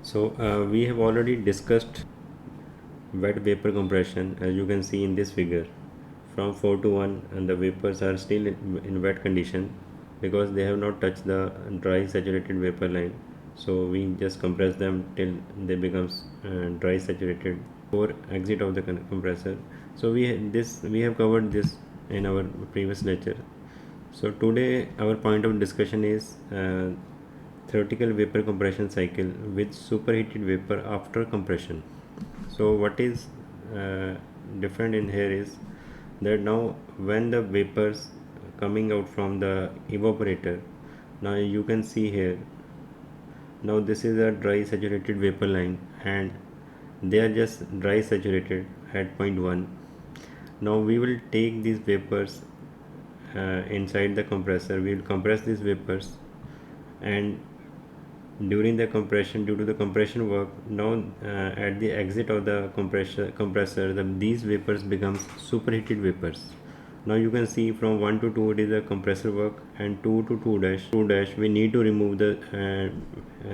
So we have already discussed wet vapor compression, as you can see in this figure. From 4 to 1 and the vapors are still in wet condition because they have not touched the dry saturated vapor line. So we just compress them till they becomes dry saturated for exit of the compressor. So we have covered this in our previous lecture. So today our point of discussion is theoretical vapor compression cycle with superheated vapor after compression. So what is different in here is that now when the vapors coming out from the evaporator, now you can see here, now this is a dry saturated vapor line and they are just dry saturated at point 1. Now we will take these vapors inside the compressor. We will compress these vapors, and during the compression, due to the compression work, now at the exit of the compressor, these vapors becomes superheated vapors. Now you can see from 1 to 2 it is the compressor work, and 2 to 2 dash we need to remove the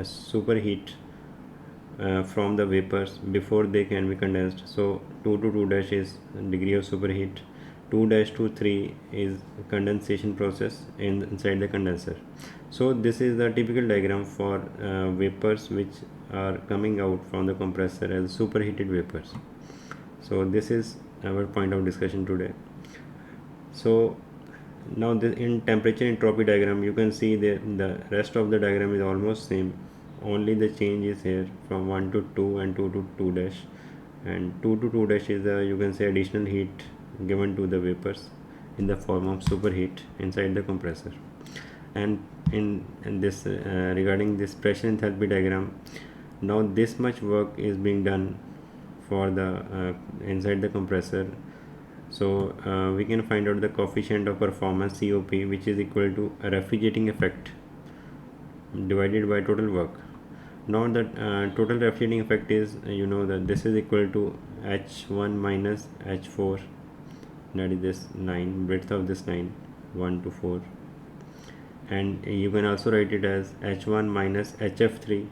superheat from the vapors before they can be condensed. So 2 to 2 dash is degree of superheat, 2 dash to 3 is condensation process inside the condenser. So this is the typical diagram for vapors which are coming out from the compressor as superheated vapors. So this is our point of discussion today. So now in temperature entropy diagram you can see the rest of the diagram is almost same, only the change is here from 1 to 2 and 2 to 2 dash, and 2 to 2 dash is you can say additional heat given to the vapors in the form of superheat inside the compressor. And in this regarding this pressure enthalpy diagram, now this much work is being done for the inside the compressor. So we can find out the coefficient of performance COP, which is equal to a refrigerating effect divided by total work. Now the total refrigerating effect is, you know, that this is equal to H1 minus H4, that is this line, breadth of this line 1 to 4, and you can also write it as H1 minus HF3,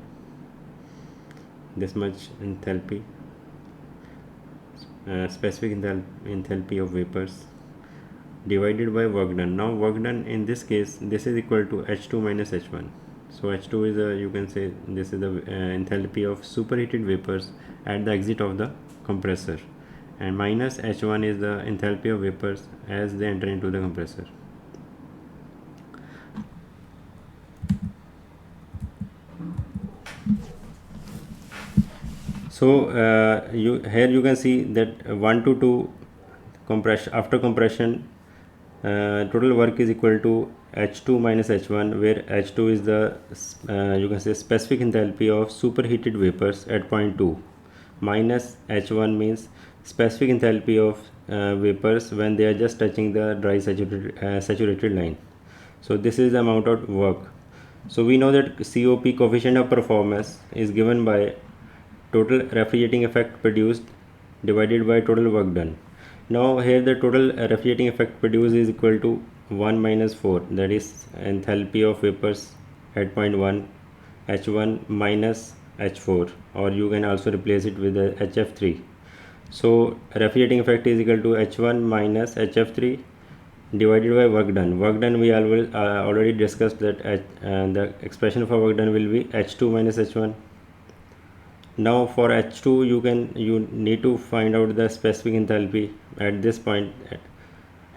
this much enthalpy, specific enthalpy of vapors, divided by work done. Now work done in this case, this is equal to H2 minus H1. So H2 is you can say this is the enthalpy of superheated vapors at the exit of the compressor, and minus H1 is the enthalpy of vapors as they enter into the compressor. So here you can see that 1 to 2 compression, after compression total work is equal to H2 minus H1, where H2 is the you can say specific enthalpy of superheated vapors at point 2, minus H1 means specific enthalpy of vapors when they are just touching the dry saturated line. So this is the amount of work. So we know that COP, coefficient of performance, is given by total refrigerating effect produced divided by total work done. Now here the total refrigerating effect produced is equal to 1 minus 4, that is enthalpy of vapors at point 1, H1 minus H4, or you can also replace it with the HF3. So refrigerating effect is equal to H1 minus HF3 divided by work done. Work done we already discussed that the expression for work done will be H2 minus H1. Now for H2 you need to find out the specific enthalpy at this point,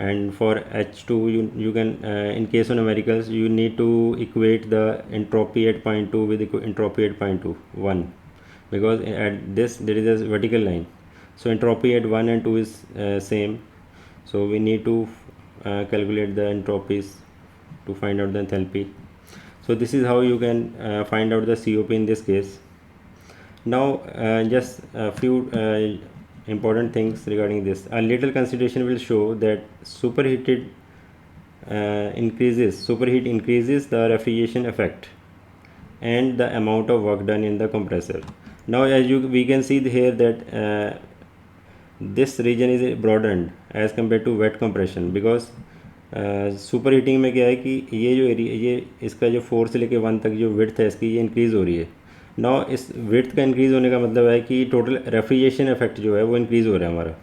and for H2 you can in case of numericals you need to equate the entropy at point 2 with entropy at point 2 1, because at this there is a vertical line, so entropy at 1 and 2 is same, so we need to calculate the entropies to find out the enthalpy. So this is how you can find out the COP in this case. Now just a few important things regarding this. A little consideration will show that superheat increases the refrigeration effect and the amount of work done in the compressor. Now as we can see here that this region is broadened as compared to wet compression, because super heating में क्या है कि ये जो area, ये इसका जो 4 से लेके 1 तक जो विड्थ है इसकी ये इंक्रीज़ हो रही है, नाउ इस विड्थ का इंक्रीज़ होने का मतलब है कि टोटल रेफ्रिजरेशन इफेक्ट जो है वो इंक्रीज़ हो रहा है हमारा.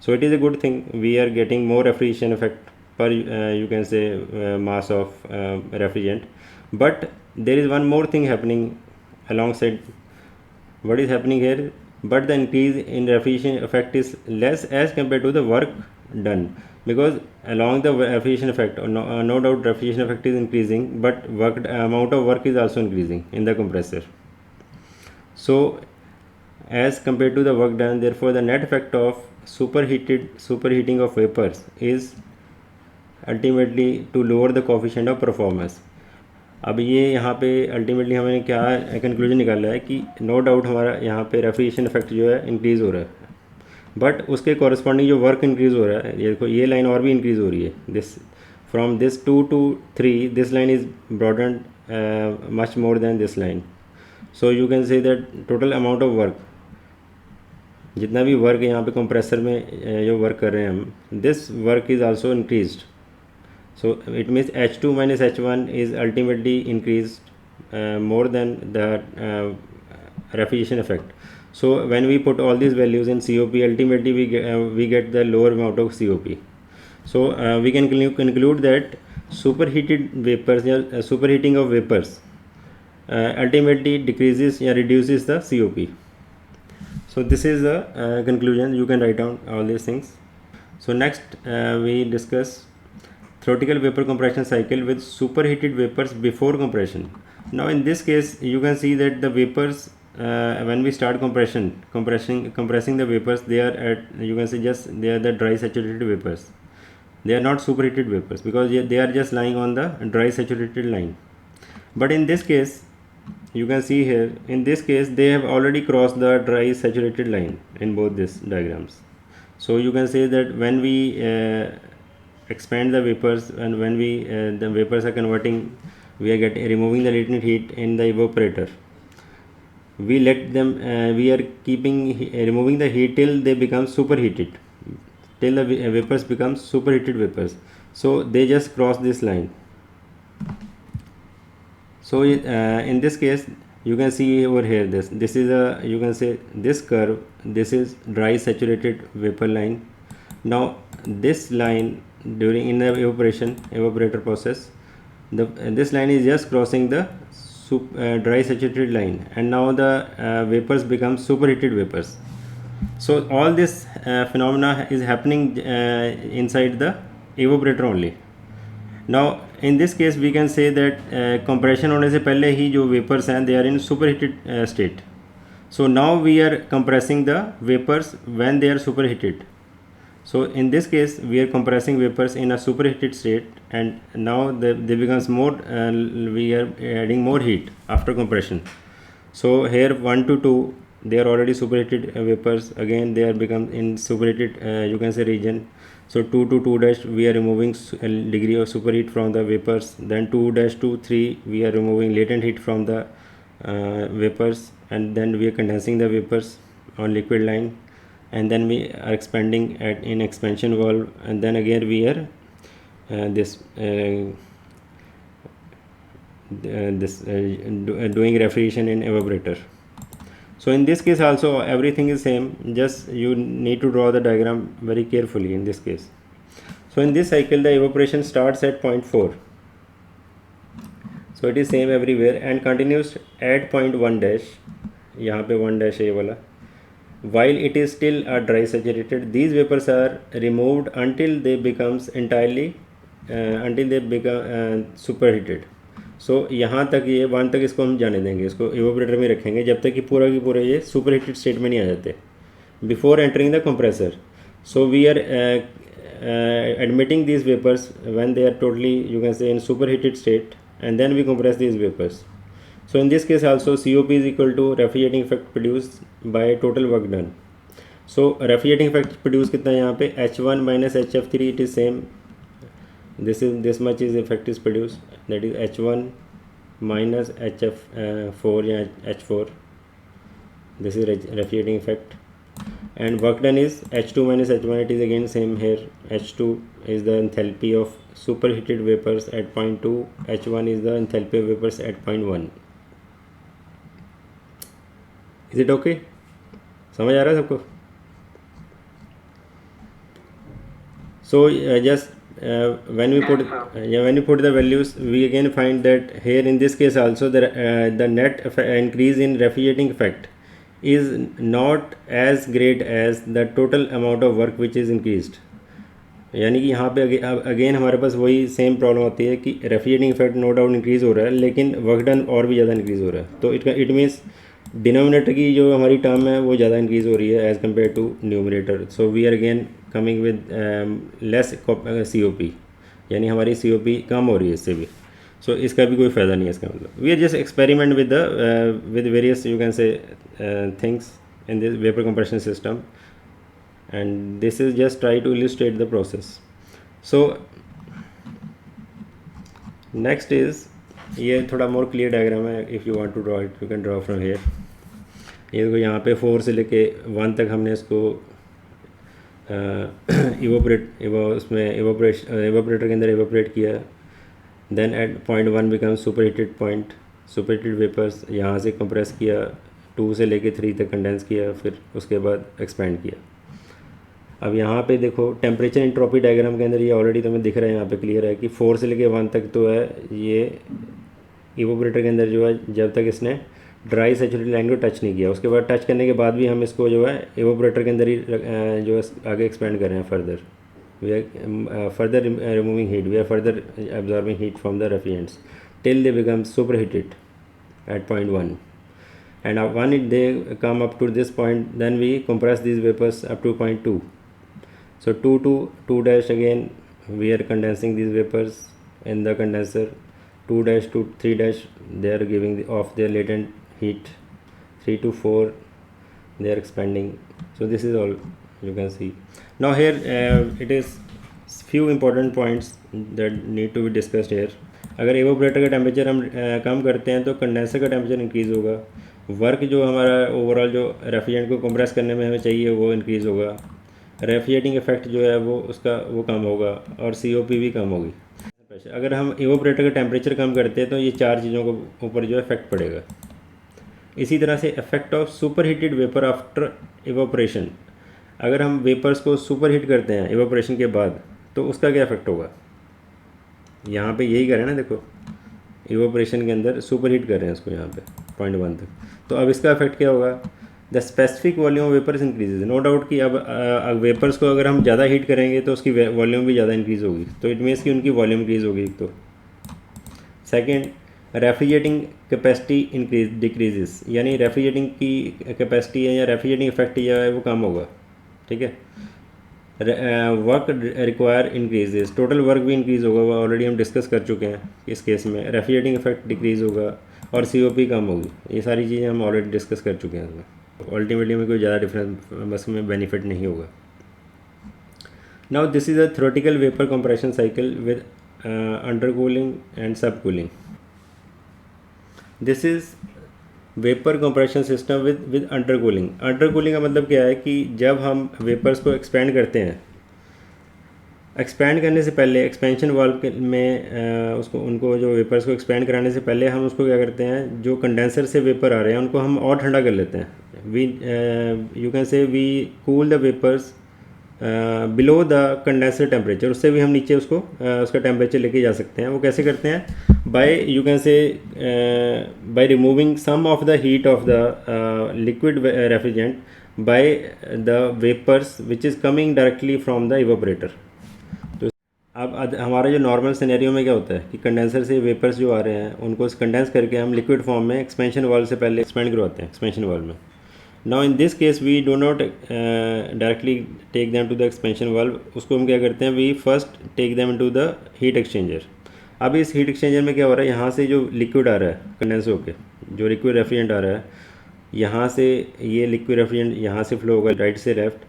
So it is a good thing. We are getting more refrigeration effect per you can say mass of refrigerant. But there is one more thing happening alongside. What is happening here? But the increase in refrigeration effect is less as compared to the work done, because along the refrigeration effect, no doubt refrigeration effect is increasing, but amount of work is also increasing in the compressor. So as compared to the work done, therefore the net effect of superheating of vapors is ultimately to lower the coefficient of performance. अब ये यहाँ पे ultimately हमने क्या conclusion निकाला है कि no doubt हमारा यहाँ पे रेफ्रिजरेशन इफेक्ट जो है इंक्रीज़ हो रहा है, बट उसके कॉरस्पॉन्डिंग जो वर्क इंक्रीज़ हो रहा है, ये देखो ये लाइन और भी इंक्रीज़ हो रही है. This from this 2 to 3 this line is broaden much more than this line. So you can say that total amount of work, जितना भी वर्क यहाँ पे कंप्रेसर में जो वर्क कर रहे हैं हम, this work is also increased. So it means H2 minus H1 is ultimately increased more than the refrigeration effect. So when we put all these values in COP, ultimately we get the lower amount of COP. So we can conclude that superheated vapors, superheating of vapors ultimately decreases or reduces the COP. So this is the conclusion. You can write down all these things. So next we discuss theoretical vapor compression cycle with superheated vapors before compression. Now in this case you can see that the vapors when we start compressing the vapors, they are at, you can say, just they are the dry saturated vapors. They are not superheated vapors because they are just lying on the dry saturated line. But in this case you can see here, in this case they have already crossed the dry saturated line in both these diagrams. So you can say that when we expand the vapors and when we the vapors are converting, we are removing the latent heat in the evaporator. We let them we are removing the heat till they become superheated, till the vapors become superheated vapors. So they just cross this line. So in this case you can see over here, this is a, you can say, this curve, this is dry saturated vapor line. Now this line during in the evaporator process, this line is just crossing the dry saturated line, and now the vapors become superheated vapors. So all this phenomena is happening inside the evaporator only. Now in this case we can say that compression होने से पहले ही जो vapors हैं, they are in superheated state. So now we are compressing the vapors when they are superheated. So in this case we are compressing vapors in a superheated state, and now they becomes more we are adding more heat after compression. So here 1 to 2 they are already superheated vapors, again they are become in superheated you can say region. So 2 to 2 dash we are removing degree of superheat from the vapors, then 2 dash to 3 we are removing latent heat from the vapors, and then we are condensing the vapors on liquid line, and then we are expanding in expansion valve, and then again we are doing refrigeration in evaporator. So in this case also everything is same, just you need to draw the diagram very carefully in this case. So in this cycle the evaporation starts at point 4, so it is same everywhere and continues at point 1 dash, यहाँ पे 1 dash है ये वाला. While it is still a dry saturated, these vapors are removed until they becomes entirely until they become superheated. So यहाँ तक ये 1 तक इसको हम जाने देंगे, इसको evaporator में रखेंगे जब तक कि पूरा की पूरा ये superheated state में नहीं आ जाते before entering the compressor. So we are admitting these vapors when they are totally, you can say, in superheated state, and then we compress these vapors. So in this case also COP is equal to refrigerating effect produced by total work done. So refrigerating effect produced कितना है यहाँ पे, H1 minus HF3, it is same. This much is effect is produced, that is H1 minus HF4 या H4. This is refrigerating effect. And work done is H2 minus H1, it is again same here. H2 is the enthalpy of superheated vapors at point 2, H1 is the enthalpy of vapors at point 1. Is it okay? समझ आ रहा है सबको? So just when we put when we put the values, we again find that here in this case also the net increase in refrigerating effect is not as great as the total amount of work which is increased. यानी कि यहाँ पे again हमारे पास वही same problem होती है कि refrigerating effect no doubt increase हो रहा है, लेकिन वर्क डन और भी ज़्यादा इंक्रीज़ हो रहा है. तो इट मीन्स डिनोमिनेटर की जो हमारी टर्म है वो ज़्यादा इंक्रीज़ हो रही है as compare to numerator. So we are again coming with less COP, यानी हमारी COP कम हो रही है इससे भी. सो इसका भी कोई फ़ायदा नहीं है इसका मतलब. We are just experiment with various you can say things in this vapor compression system, and this is just try to illustrate the process. So next is ये थोड़ा मोर क्लियर डायग्राम है. If you want to draw it you can draw from here. ये देखो यहाँ पे 4 से लेके 1 तक हमने इसको इवोपरेटर के अंदर इवोपरेट किया. Then at point 1 become super heated point, super heated vapours यहाँ से कंप्रेस किया, 2 से लेके 3 तक कंडेंस किया, फिर उसके बाद एक्सपेंड किया. अब यहाँ पे देखो टेम्परेचर एंट्रोपी डायग्राम के अंदर ये ऑलरेडी तुम्हें दिख रहा है, यहाँ पे क्लियर है कि 4 से लेके 1 तक तो है ये इवोपरेटर के अंदर जो है जब तक इसने ड्राई सैचुरेटेड लाइन को टच नहीं किया. उसके बाद टच करने के बाद भी हम इसको जो है इवोपरेटर के अंदर ही जो है आगे एक्सपेंड कर रहे हैं further. We are further removing heat, we are further absorbing heat from the refrigerants till they become super heated at point 1. And when they come up to this point, then we compress these vapors up to point 2. So 2 to 2 dash, again we are condensing these vapors in the condenser. 2 dash to 3 dash, they are giving off their latent heat. 3 to 4 they are expanding. So this is all you can see. Now here it is few important points that need to be discussed here. अगर evaporator का temperature हम कम करते हैं तो condenser का temperature increase होगा. Work जो हमारा ओवरऑल जो रेफ्रिजरेंट को कंप्रेस करने में हमें चाहिए वो इंक्रीज़ होगा. रेफ्रिजरेटिंग इफेक्ट जो है वो उसका वो कम होगा और COP भी कम होगी. अगर हम एवोपरेटर का टेम्परेचर कम करते हैं तो ये 4 चीज़ों के ऊपर जो इफेक्ट पड़ेगा. इसी तरह से effect of super heated vapour after evaporation. अगर हम वेपर्स को सुपर हीट करते हैं एवोपरेशन के बाद तो उसका क्या इफेक्ट होगा. यहाँ पे यही कर रहे हैं ना, देखो इवोपरेशन के अंदर सुपर हीट कर रहे हैं इसको यहाँ पे पॉइंट 1 तक. तो अब इसका इफेक्ट क्या होगा. The specific volume vapours increases. No doubt कि अब वेपर्स को अगर हम ज़्यादा हीट करेंगे तो उसकी वॉल्यूम भी ज़्यादा इंक्रीज़ होगी. तो इट मीन्स कि उनकी वॉल्यूम इंक्रीज़ होगी. तो second, refrigerating capacity increase decreases, यानी रेफ्रिजरेटिंग की कैपेसिटी है या रेफ्रिजरेटिंग इफेक्ट जो है वो कम होगा. ठीक है. Work require increases, total work भी इंक्रीज़ होगा. वो ऑलरेडी हम डिस्कस कर चुके हैं इस केस में. रेफ्रिजरेटिंग इफेक्ट डिक्रीज़ होगा और COP कम होगी. ये सारी चीज़ें हम ऑलरेडी डिस्कस कर चुके हैं. अल्टीमेटली में कोई ज़्यादा डिफरेंस बस में बेनिफिट नहीं होगा. Now this is a theoretical vapour compression cycle with under cooling and sub cooling. This is vapour compression system with under cooling. Under cooling का मतलब क्या है कि जब हम वेपर्स को एक्सपेंड करते हैं, एक्सपेंड करने से पहले एक्सपेंशन वाल्व में उसको उनको जो वेपर्स को एक्सपेंड कराने से पहले हम उसको क्या करते हैं, जो कंडेंसर से वेपर आ रहे हैं उनको हम और ठंडा कर लेते हैं. We you can say we cool the vapours below the condenser temperature. उससे भी हम नीचे उसको उसका टेम्परेचर लेके जा सकते हैं. वो कैसे करते हैं, by you can say by removing some of the heat of the liquid refrigerant by the vapours which is coming directly from the evaporator. तो अब हमारा जो नॉर्मल सिनेरियो में क्या होता है कि कंडेंसर से वेपर्स जो आ रहे हैं उनको कंडेंस करके हम लिक्विड फॉर्म में एक्सपेंशन वाल्व से पहले एक्सपेंड करवाते हैं एक्सपेंशन वाल्व में. Now in this case we do not directly take them to the expansion valve. उसको हम क्या करते हैं, we first take them to the heat exchanger. अब इस हीट एक्सचेंजर में क्या हो रहा है, यहाँ से जो लिक्विड आ रहा है कंडेंस होकर, जो लिक्विड रेफ्रिजरेंट आ रहा है, यहाँ से ये लिक्विड रेफ्रिजरेंट यहाँ से फ्लो होगा राइट से लेफ्ट,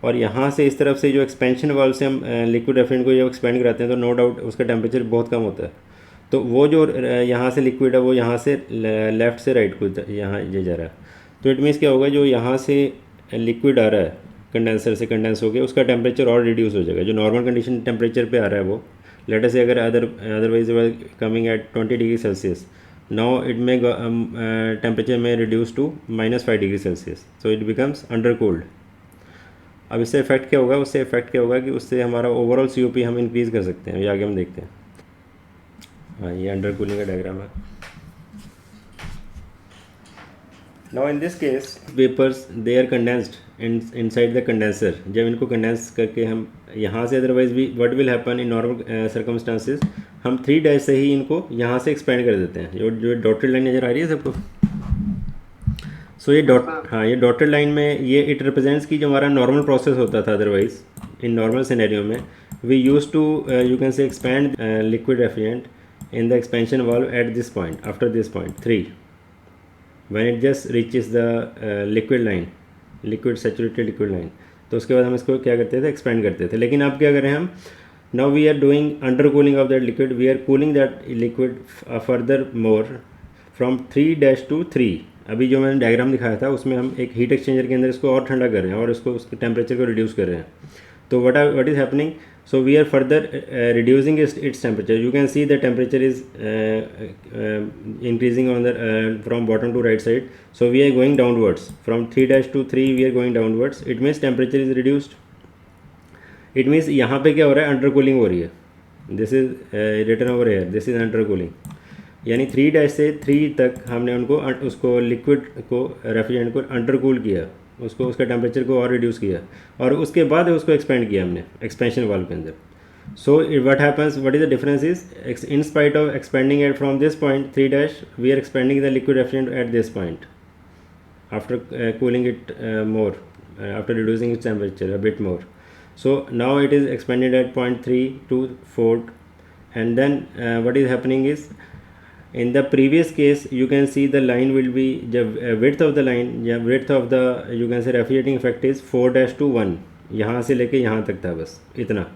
और यहाँ से इस तरफ से जो एक्सपेंशन वाल्व से हम लिक्विड रेफ्रिजरेंट को जब एक्सपेंड कराते हैं तो नो डाउट उसका टेम्परेचर बहुत कम होता है. तो वो जो यहाँ से लिक्विड है वो यहाँ से लेफ़्ट से राइट को यहाँ ये जा रहा है. तो इट मीन्स क्या होगा, जो यहाँ से लिक्विड आ रहा है कंडेंसर से कंडेंस होकर उसका टेम्परेचर और रिड्यूस हो जाएगा. जो नॉर्मल कंडीशन टेम्परेचर पे आ रहा है वो लेट अस से अगर otherwise coming at 20 degree Celsius, now it may go, temperature may reduce to -5 degree Celsius, so it becomes under cooled. अब इससे इफेक्ट क्या होगा, उससे इफेक्ट क्या होगा कि उससे हमारा ओवरऑल COP हम इंक्रीज़ कर सकते हैं. ये आगे हम देखते हैं. हाँ, ये अंडर कूलिंग का डायग्राम है. Now in this case vapors they are condensed inside the condenser. जब इनको कंडेंस करके हम यहाँ से, अदरवाइज भी what will happen in normal circumstances, हम 3 डैश से ही इनको यहाँ से एक्सपेंड कर देते हैं. जो डॉटेड लाइन नज़र आ रही है सबको, सो ये ये डॉटेड लाइन में ये इट रिप्रेजेंट्स कि जो हमारा नॉर्मल प्रोसेस होता था अदरवाइज इन नॉर्मल सिनेरियो में, we use to you can say expand liquid refrigerant in the expansion valve at this point, after this point 3, when it just reaches the liquid line, liquid saturated liquid line. तो उसके बाद हम इसको क्या करते थे, expand करते थे. लेकिन अब क्या करें हम, now we are doing under cooling of that liquid, we are cooling that liquid further more from 3 to 3. अभी जो मैंने डायग्राम दिखाया था उसमें हम एक हीट एक्सचेंजर के अंदर इसको और ठंडा कर रहे हैं और उसको उसके टेम्परेचर को रिड्यूस कर रहे हैं. तो what is happening, so we are further reducing its temperature. You can see the temperature is increasing on the from bottom to right side. So we are going downwards from 3 to 3, we are going downwards. It means temperature is reduced. It means यहाँ पे क्या हो रहा है, under cooling हो रही है. This is written over here, this is under cooling. यानी 3 से 3 तक हमने उनको उसको लिक्विड को रेफ्रिजरेंट को अंडर कूल किया, उसको उसका टेम्परेचर को और रिड्यूस किया और उसके बाद उसको एक्सपेंड किया हमने एक्सपेंशन वाल्व के अंदर. So what happens, what is the difference is, in spite of expanding it from this point 3 dash, we are expanding the liquid refrigerant at this point after cooling it more, after reducing its temperature a bit more. So now it is expanded at point 3 to 4, and then what is happening is, in the previous case you can see the line will be the width of the line, width of the you can say refrigerating effect is 4 to 1. यहाँ से लेके यहाँ तक था, बस इतना.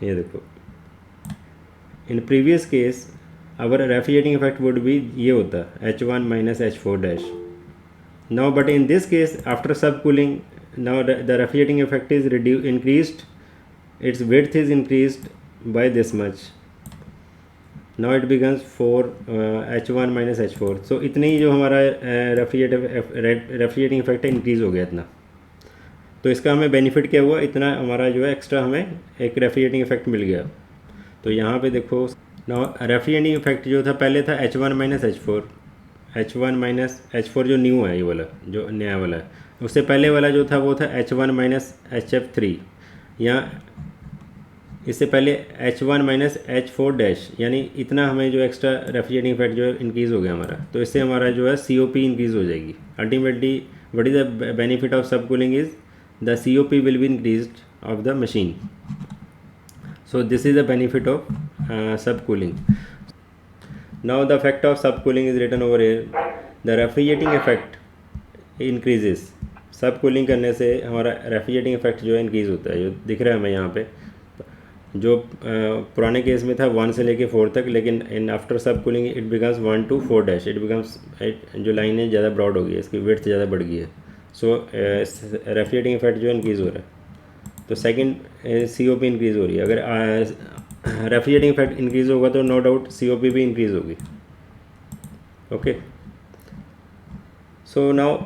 ये देखो, in previous case our refrigerating effect would be ये होता H1 minus H4 dash. Now but in this case after subcooling, now the refrigerating effect is increased, its width is increased by this much. Now it becomes 4 H1 minus H4. so इतनी ही जो हमारा refrigerating effect है increase हो गया इतना. तो इसका हमें बेनिफिट क्या हुआ, इतना हमारा जो है एक्स्ट्रा हमें एक रेफ्रिजरेटिंग इफेक्ट मिल गया. तो यहाँ पे देखो, ना रेफ्रिजरेटिंग इफेक्ट जो था पहले था H1 minus H4, H1 minus H4 जो न्यू है, ये वाला जो नया वाला है, उससे पहले वाला जो था वो था H1 minus HF3, या इससे पहले H1 minus H4 डैश. यानी इतना हमें जो एक्स्ट्रा रेफ्रिजरेटिंग इफेक्ट जो इंक्रीज़ हो गया हमारा. तो इससे हमारा जो है COP इंक्रीज़ हो जाएगी. Ultimately what is the benefit of sub cooling is the COP will be increased of the machine. So this is the benefit of sub cooling. Now the effect of sub cooling is written over here. The refrigerating effect increases. Sub cooling करने से हमारा refrigerating effect जो है increase होता है, जो दिख रहा है हमें यहाँ पे. जो पुराने केस में था 1 से लेके 4 तक, लेकिन इन आफ्टर सब cooling it becomes 1 to 4 dash. It becomes, जो लाइन है ज़्यादा ब्रॉड हो गई है, इसकी विड्थ ज़्यादा बढ़ गई है. सो रेफ्रिजरेटिंग इफेक्ट जो है इंक्रीज़ हो रहा है. तो सेकंड COP इंक्रीज़ हो रही है. अगर रेफ्रिजरेटिंग इफेक्ट इंक्रीज़ होगा तो नो डाउट COP भी इंक्रीज़ होगी. Okay, so now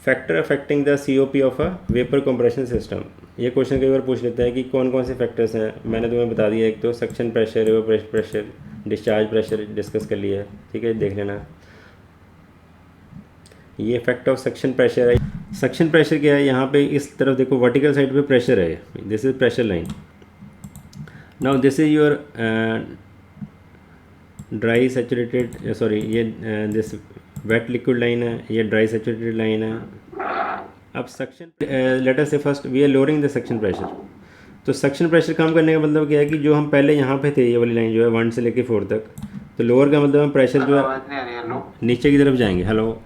factor affecting the COP of a vapour compression system. ये क्वेश्चन कई बार पूछ लेता है कि कौन कौन से फैक्टर्स हैं. मैंने तुम्हें बता दिया, एक तो suction pressure, vapour pressure, discharge pressure discuss कर लिया है, ठीक है, देख लेना. ये इफेक्ट ऑफ सक्शन प्रेशर है. सक्शन प्रेशर क्या है, यहाँ पे इस तरफ देखो वर्टिकल साइड पे प्रेशर है, this is pressure line. Now this is your dry saturated, sorry ये दिस वेट लिक्विड लाइन है, ये ड्राई सैचुरेटेड लाइन है. अब suction, let us say first we are lowering the suction pressure. तो suction pressure कम करने का मतलब क्या है कि जो हम पहले यहाँ पे थे, ये वाली लाइन जो है 1 से लेके 4 तक, तो लोअर का मतलब हम प्रेशर जो है नीचे की तरफ जाएंगे. हेलो,